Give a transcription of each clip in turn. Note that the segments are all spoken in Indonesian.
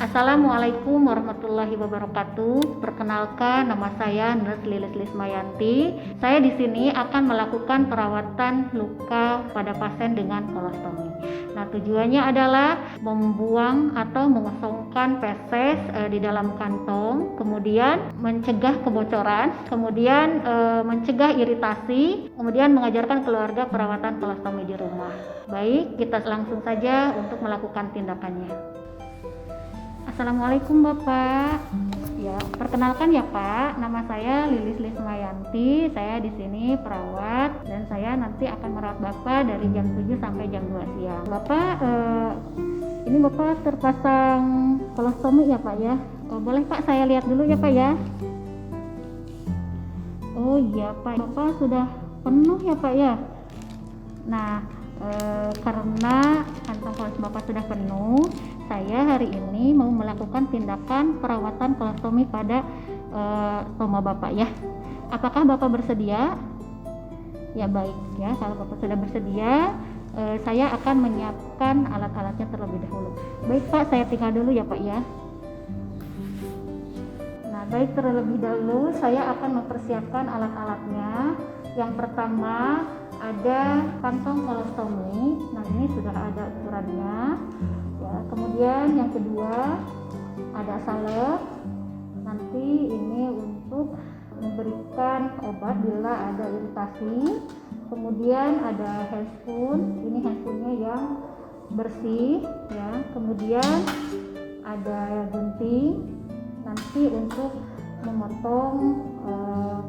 Assalamualaikum warahmatullahi wabarakatuh. Perkenalkan, nama saya Nurse Lilis Lismayanti. Saya di sini akan melakukan perawatan luka pada pasien dengan kolostomi. Nah, tujuannya adalah membuang atau mengosongkan feses di dalam kantong, kemudian mencegah kebocoran, kemudian mencegah iritasi, kemudian mengajarkan keluarga perawatan kolostomi di rumah. Baik, kita langsung saja untuk melakukan tindakannya. Assalamualaikum Bapak. Ya, perkenalkan ya Pak, nama saya Lilis Lismayanti. Saya di sini perawat dan saya nanti akan merawat Bapak dari jam 7 sampai jam 2 siang. Bapak, ini Bapak terpasang kolostomi ya Pak ya? Boleh Pak saya lihat dulu ya Pak ya? Oh iya Pak, Bapak sudah penuh ya Pak ya? Nah, karena kantong kolos Bapak sudah penuh, saya hari ini mau melakukan tindakan perawatan kolostomi pada stoma Bapak ya. Apakah Bapak bersedia? Ya baik ya, kalau Bapak sudah bersedia, saya akan menyiapkan alat-alatnya terlebih dahulu. Baik Pak, saya tinggal dulu ya Pak ya. Nah baik, terlebih dahulu saya akan mempersiapkan alat-alatnya. Yang pertama ada kantong kolostomi. Nah ini sudah ada ukurannya ya. Kemudian yang kedua ada salep. Nanti ini untuk memberikan obat bila ada iritasi. Kemudian ada handspoon. Ini handspoonnya yang bersih ya. Kemudian ada gunting nanti untuk memotong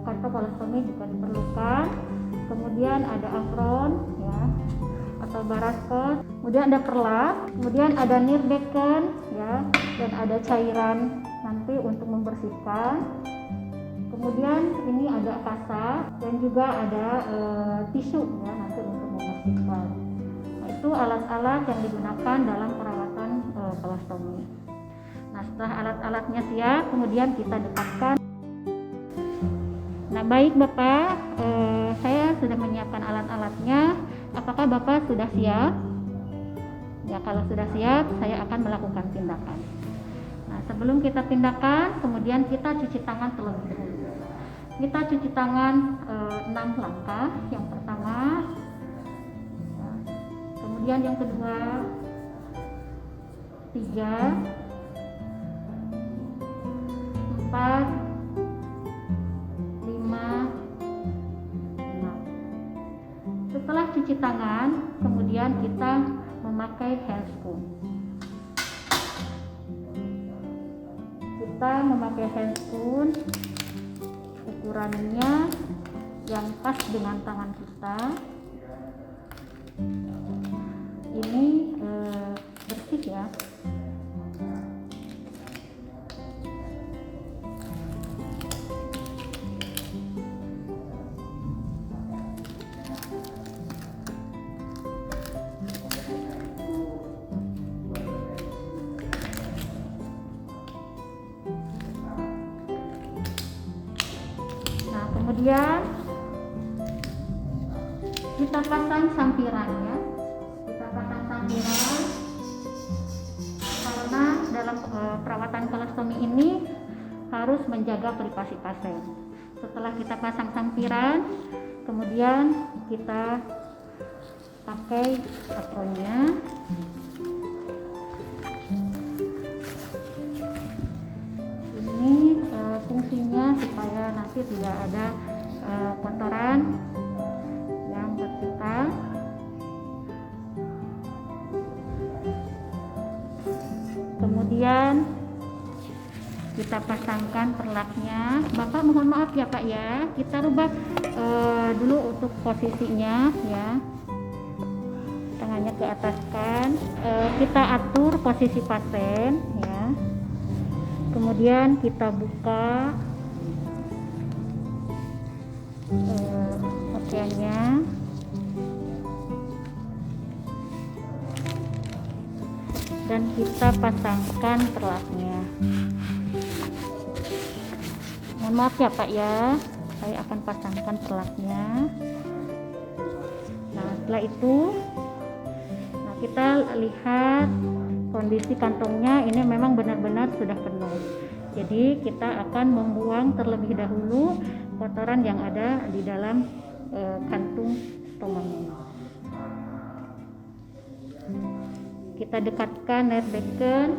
kantong kolostomi jika diperlukan. Kemudian ada apron ya atau baraskot, kemudian ada perlak, kemudian ada nirdecken ya, dan ada cairan nanti untuk membersihkan. Kemudian ini ada kasa dan juga ada tisu ya nanti untuk membersihkan. Nah, itu alat-alat yang digunakan dalam perawatan kolostomi. Nah, setelah alat-alatnya siap, kemudian kita dekatkan. Nah baik Bapak, saya sudah menyiapkan alat-alatnya. Apakah Bapak sudah siap? Ya, kalau sudah siap, saya akan melakukan tindakan. Nah sebelum kita tindakan, kemudian kita cuci tangan terlebih dahulu. Kita cuci tangan 6 langkah. Yang pertama ya. Kemudian yang kedua 3 4 Setelah cuci tangan, kemudian kita memakai handspoon. Kita memakai handspoon, ukurannya yang pas dengan tangan kita. Ini bersih ya. Kemudian kita pasang sampirannya. Kita pasang sampiran karena dalam perawatan kolostomi ini harus menjaga privasi pasien. Setelah kita pasang sampiran, kemudian kita pakai apronnya. Fungsinya supaya nanti tidak ada kotoran yang tersisa. Kemudian kita pasangkan perlaknya. Bapak mohon maaf ya Pak ya, kita rubah dulu untuk posisinya ya. Tangannya ke ataskan, kita atur posisi pasien ya. Kemudian kita buka pakaiannya. Dan kita pasangkan perlaknya. Mohon maaf ya Pak ya, saya akan pasangkan perlaknya. Nah setelah itu, kita lihat kondisi kantongnya ini memang benar-benar sudah penuh. Jadi kita akan membuang terlebih dahulu kotoran yang ada di dalam kantung stomanya. Kita dekatkan air bacon,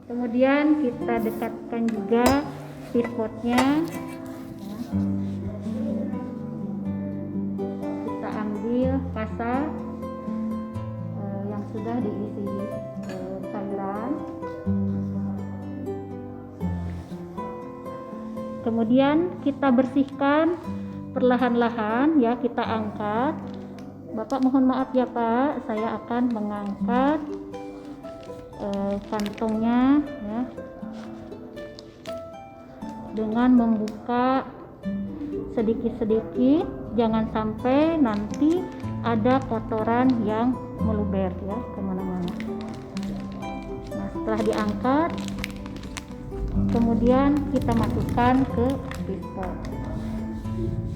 kemudian kita dekatkan juga pispotnya. Kita ambil kasa yang sudah diisi cairan. Kemudian kita bersihkan perlahan-lahan ya, kita angkat. Bapak mohon maaf ya Pak, saya akan mengangkat kantongnya ya, dengan membuka sedikit-sedikit, jangan sampai nanti ada kotoran yang meluber ya kemana-mana. Nah, setelah diangkat, kemudian kita masukkan ke pispot.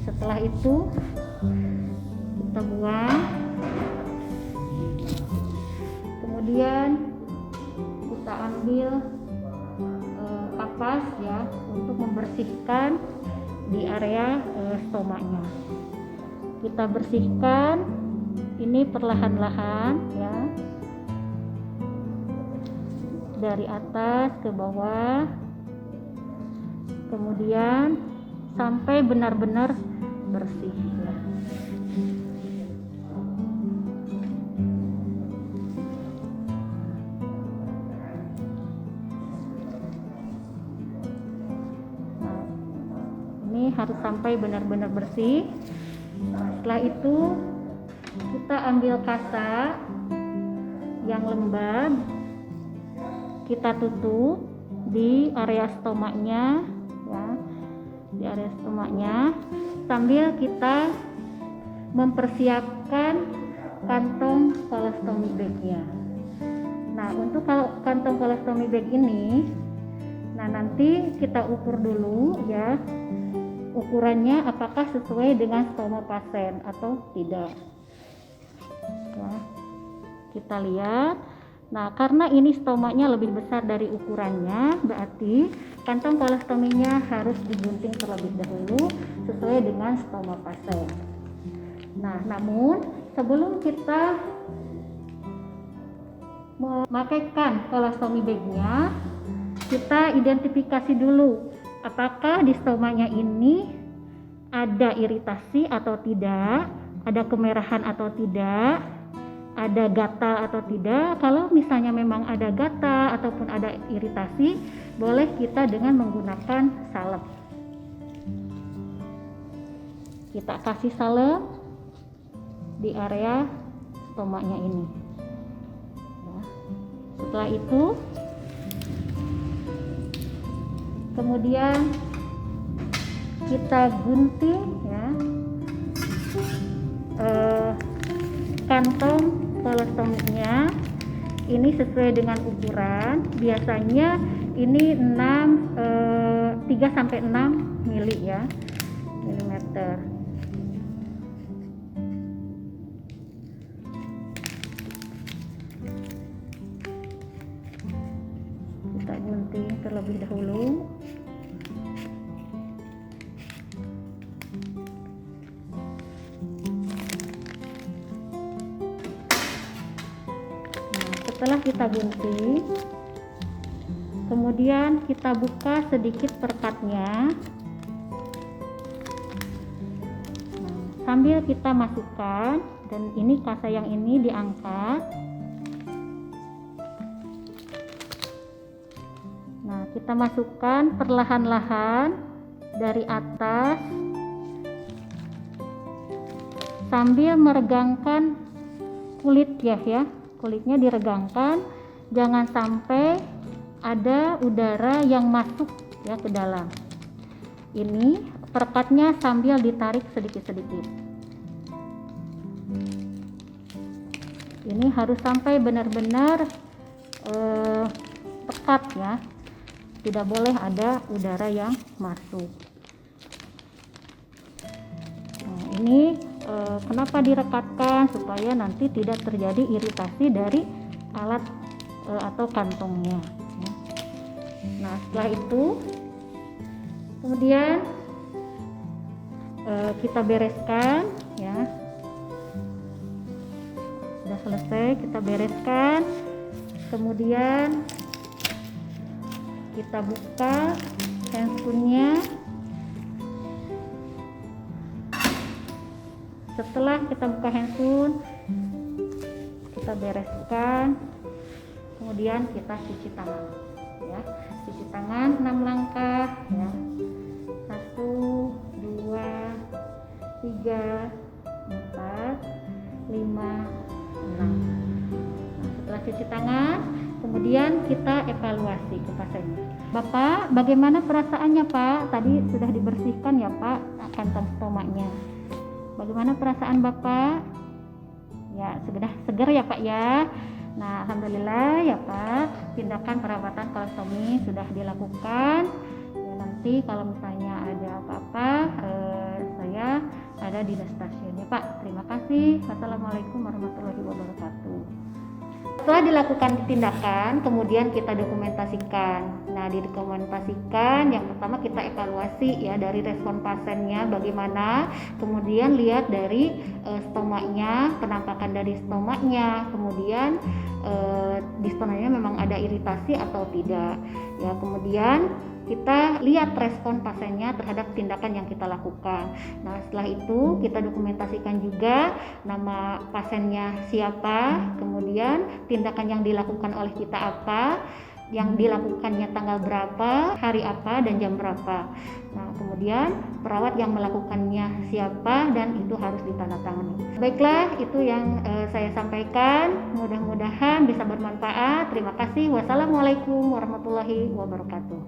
Setelah itu kita buang. Kemudian kita ambil kapas ya untuk membersihkan di area stomanya. Kita bersihkan ini perlahan-lahan ya, dari atas ke bawah, kemudian sampai benar-benar bersih ya. Nah, ini harus sampai benar-benar bersih. Setelah itu kita ambil kasa yang lembab, kita tutup di area stomanya ya, di area stomanya, sambil kita mempersiapkan kantong colostomy bag-nya. Nah, untuk kantong colostomy bag ini, nah nanti kita ukur dulu ya, ukurannya apakah sesuai dengan stoma pasien atau tidak ya. Kita lihat. Nah, karena ini stomanya lebih besar dari ukurannya, berarti kantong kolostominya harus digunting terlebih dahulu sesuai dengan stoma pasien. Nah, namun sebelum kita memakaikan colostomy bag-nya, kita identifikasi dulu apakah di stomanya ini ada iritasi atau tidak, ada kemerahan atau tidak, ada gatal atau tidak. Kalau misalnya memang ada gatal ataupun ada iritasi, boleh kita dengan menggunakan salep. Kita kasih salep di area stomanya ini ya. Setelah itu kemudian kita gunting ya kantong kolostominya ini sesuai dengan ukuran. Biasanya ini 3 sampai 6 mili ya, milimeter. Kita gunting terlebih dahulu. Setelah kita gunting, kemudian kita buka sedikit perkatnya. Nah, sambil kita masukkan, dan ini kasa yang ini diangkat. Nah, kita masukkan perlahan-lahan dari atas sambil meregangkan kulit ya. Kulitnya diregangkan, jangan sampai ada udara yang masuk ya ke dalam. Ini perkatnya sambil ditarik sedikit-sedikit. Ini harus sampai benar-benar pekat ya, tidak boleh ada udara yang masuk. Nah, ini kenapa direkatkan, supaya nanti tidak terjadi iritasi dari alat atau kantongnya. Nah, setelah itu kemudian kita bereskan ya. Sudah selesai, kita bereskan. Kemudian kita buka handscoon-nya. Setelah kita buka handphone, kita bereskan, kemudian kita cuci tangan ya. Cuci tangan 6 langkah ya. 1, 2, 3, 4, 5, 6. Nah, setelah cuci tangan, kemudian kita evaluasi ke pasiennya. Bapak, bagaimana perasaannya Pak? Tadi sudah dibersihkan ya Pak kantong stomaknya. Bagaimana perasaan Bapak? Ya, sudah segar ya Pak ya. Nah, alhamdulillah ya Pak, tindakan perawatan kolostomi sudah dilakukan. Ya, nanti kalau misalnya ada apa-apa, saya ada di stasiun ya Pak. Terima kasih. Wassalamualaikum warahmatullahi wabarakatuh. Setelah dilakukan tindakan, kemudian kita dokumentasikan. Nah, didokumentasikan, yang pertama kita evaluasi ya dari respon pasiennya bagaimana, kemudian lihat dari stomaknya, penampakan dari stomaknya, kemudian di stomaknya memang ada iritasi atau tidak. Ya, kemudian kita lihat respon pasiennya terhadap tindakan yang kita lakukan. Nah, setelah itu kita dokumentasikan juga nama pasiennya siapa, kemudian tindakan yang dilakukan oleh kita apa, yang dilakukannya tanggal berapa, hari apa, dan jam berapa. Nah, kemudian perawat yang melakukannya siapa, dan itu harus ditandatangani. Baiklah, itu yang saya sampaikan. Mudah-mudahan bisa bermanfaat. Terima kasih. Wassalamualaikum warahmatullahi wabarakatuh.